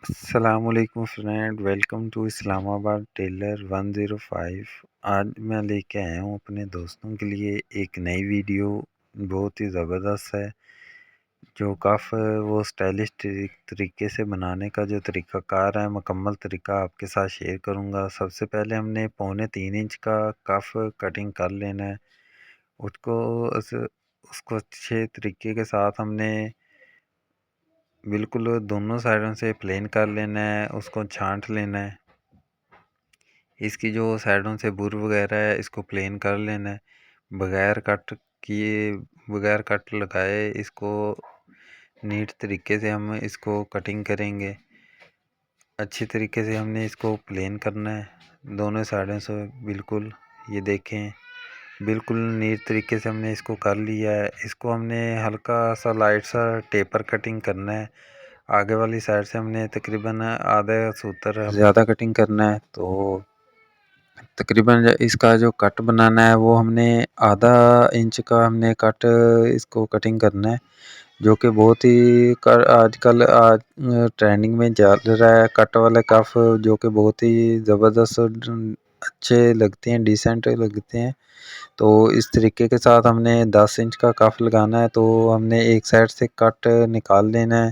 अस्सलामुअलैकुम friend, welcome to Islamabad tailor 105। आज मैं लेके आया हूँ अपने दोस्तों के लिए एक नई वीडियो। बहुत ही ज़बरदस्त है, जो काफ़ी वो स्टाइलिश तरीके से बनाने का जो तरीक़ाकार है, मुकम्मल तरीका आपके साथ शेयर करूँगा। सबसे पहले हमने 3.25 इंच का कफ कटिंग कर लेना है। उसको उसको अच्छे तरीके के साथ हमने बिल्कुल दोनों साइडों से प्लेन कर लेना है, उसको छांट लेना है। इसकी जो साइडों से बुर वगैरह है, इसको प्लेन कर लेना है। बगैर कट किए, बगैर कट लगाए इसको नीट तरीके से हम इसको कटिंग करेंगे। अच्छी तरीके से हमने इसको प्लेन करना है दोनों साइडों से। बिल्कुल ये देखें, बिल्कुल नीट तरीके से हमने इसको कर लिया है। इसको हमने हल्का सा लाइट सा टेपर कटिंग करना है। आगे वाली साइड से हमने तकरीबन आधा सूत्र ज़्यादा कटिंग करना है। तो तकरीबन इसका जो कट बनाना है वो हमने आधा इंच का हमने कट इसको कटिंग करना है, जो कि बहुत ही आजकल ट्रेंडिंग में चल रहा है। कट वाले कफ जो कि बहुत ही ज़बरदस्त अच्छे लगते हैं, डिसेंट लगते हैं। तो इस तरीके के साथ हमने 10 इंच का कफ लगाना है। तो हमने एक साइड से कट निकाल लेना है,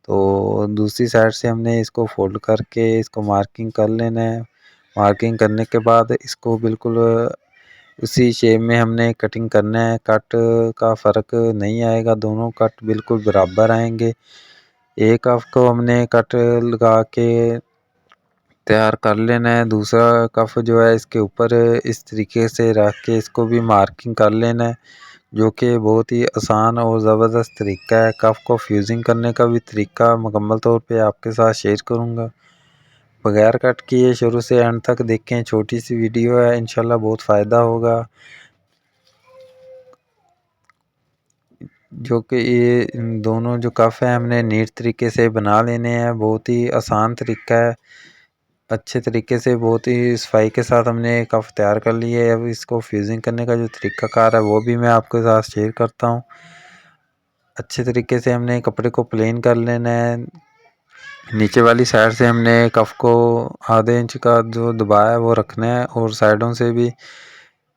तो दूसरी साइड से हमने इसको फोल्ड करके इसको मार्किंग कर लेना है। मार्किंग करने के बाद इसको बिल्कुल उसी शेप में हमने कटिंग करना है। कट का फ़र्क नहीं आएगा, दोनों कट बिल्कुल बराबर आएंगे। एक कफ को हमने कट लगा के तैयार कर लेना है, दूसरा कफ जो है इसके ऊपर इस तरीके से रख के इसको भी मार्किंग कर लेना है, जो कि बहुत ही आसान और ज़बरदस्त तरीका है। कफ को फ्यूजिंग करने का भी तरीका मुकम्मल तौर पे आपके साथ शेयर करूँगा। बगैर कट किए शुरू से एंड तक देखें, छोटी सी वीडियो है, इंशाल्लाह बहुत फ़ायदा होगा। जो कि ये दोनों जो कफ है हमने नीट तरीके से बना लेने हैं। बहुत ही आसान तरीका है, अच्छे तरीके से बहुत ही सफाई के साथ हमने कफ तैयार कर लिए है। अब इसको फ्यूजिंग करने का जो तरीकाकार है वो भी मैं आपके साथ शेयर करता हूँ। अच्छे तरीके से हमने कपड़े को प्लेन कर लेना है। नीचे वाली साइड से हमने कफ को आधे इंच का जो दबाया है वो रखना है, और साइडों से भी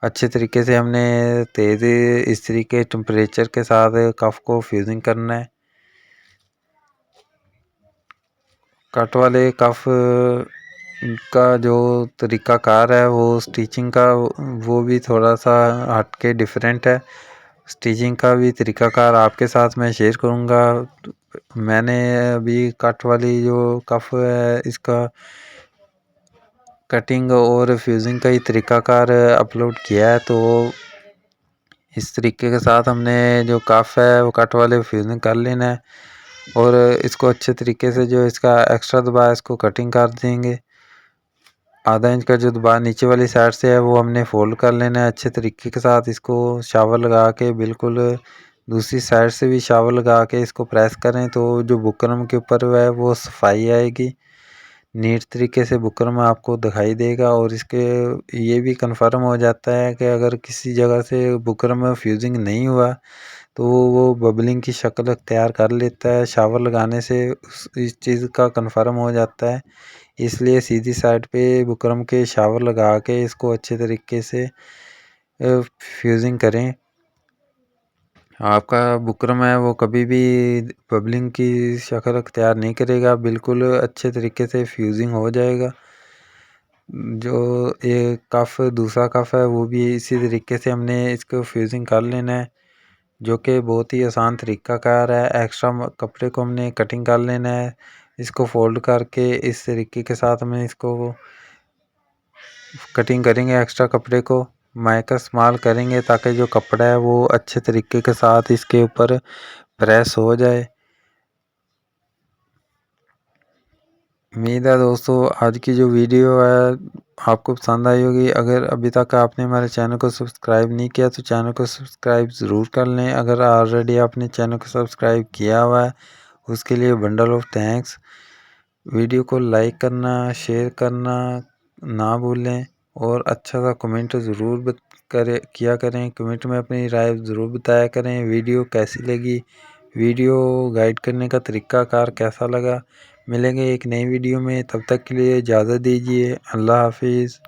अच्छे तरीके से हमने तेज़ इस्त्री के टेम्परेचर के साथ कफ को फ्यूजिंग करना है। कट वाले कफ का जो तरीकाकार है वो स्टिचिंग का वो भी थोड़ा सा हटके डिफरेंट है। स्टिचिंग का भी तरीकाकार आपके साथ मैं शेयर करूँगा। मैंने अभी कट वाली जो कफ है इसका कटिंग और फ्यूजिंग का ही तरीकाकार अपलोड किया है। तो इस तरीके के साथ हमने जो कफ है वो कट वाले फ्यूजिंग कर लेना है, और इसको अच्छे तरीके से जो इसका एक्स्ट्रा दबा है इसको कटिंग कर देंगे। आधा इंच का जो दबा नीचे वाली साइड से है वो हमने फोल्ड कर लेना है अच्छे तरीके के साथ। इसको शावर लगा के बिल्कुल दूसरी साइड से भी शावर लगा के इसको प्रेस करें, तो जो बुकरम के ऊपर है वो सफाई आएगी। नीट तरीके से बुकरम आपको दिखाई देगा, और इसके ये भी कंफर्म हो जाता है कि अगर किसी जगह से बुकरम में फ्यूजिंग नहीं हुआ तो वो बबलिंग की शक्ल तैयार कर लेता है। शावर लगाने से इस चीज़ का कंफर्म हो जाता है। इसलिए सीधी साइड पे बुकरम के शावर लगा के इसको अच्छे तरीके से फ्यूजिंग करें। आपका बुकरम है वो कभी भी बबलिंग की शक्ल अख्तियार नहीं करेगा, बिल्कुल अच्छे तरीके से फ्यूजिंग हो जाएगा। जो एक कफ दूसरा कफ है वो भी इसी तरीके से हमने इसको फ्यूजिंग कर लेना है, जो कि बहुत ही आसान तरीकाकार है। एक्स्ट्रा कपड़े को हमने कटिंग कर लेना है, इसको फोल्ड करके इस तरीके के साथ हमें इसको कटिंग करेंगे। एक्स्ट्रा कपड़े को माइक का इस्तेमाल करेंगे ताकि जो कपड़ा है वो अच्छे तरीके के साथ इसके ऊपर प्रेस हो जाए। उम्मीद है दोस्तों आज की जो वीडियो है आपको पसंद आई होगी। अगर अभी तक आपने हमारे चैनल को सब्सक्राइब नहीं किया तो चैनल को सब्सक्राइब ज़रूर कर लें। अगर ऑलरेडी आपने चैनल को सब्सक्राइब किया हुआ है उसके लिए बंडल ऑफ थैंक्स। वीडियो को लाइक करना, शेयर करना ना भूलें, और अच्छा सा कमेंट ज़रूर किया करें। कमेंट में अपनी राय ज़रूर बताया करें। वीडियो कैसी लगी, वीडियो गाइड करने का तरीकाकार कैसा लगा, मिलेंगे एक नई वीडियो में, तब तक के लिए इजाज़त दीजिए। अल्लाह हाफिज़।